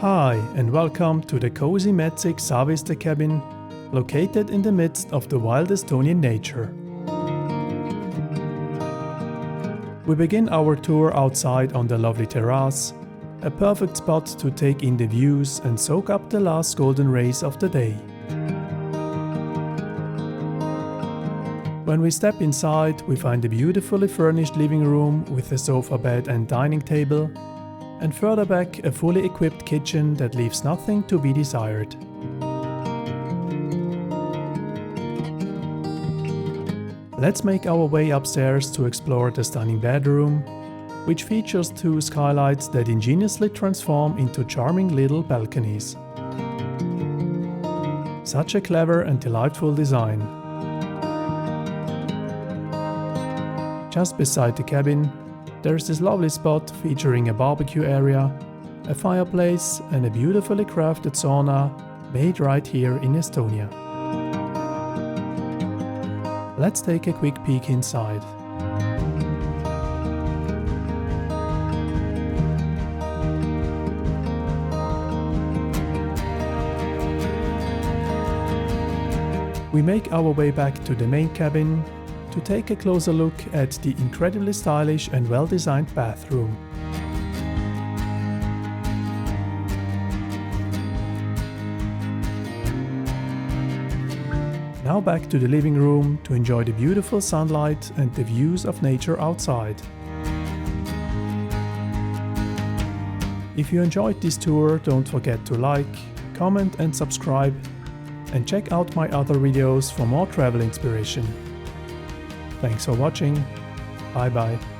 Hi and welcome to the cozy METSIK Saviste cabin, located in the midst of the wild Estonian nature. We begin our tour outside on the lovely terrace, a perfect spot to take in the views and soak up the last golden rays of the day. When we step inside, we find a beautifully furnished living room with a sofa bed and dining table, and further back a fully equipped kitchen that leaves nothing to be desired. Let's make our way upstairs to explore the stunning bedroom, which features two skylights that ingeniously transform into charming little balconies. Such a clever and delightful design. Just beside the cabin, there's this lovely spot featuring a barbecue area, a fireplace and a beautifully crafted sauna made right here in Estonia. Let's take a quick peek inside. We make our way back to the main cabin to take a closer look at the incredibly stylish and well-designed bathroom. Now back to the living room to enjoy the beautiful sunlight and the views of nature outside. If you enjoyed this tour, don't forget to like, comment and subscribe, and check out my other videos for more travel inspiration. Thanks for watching. Bye bye.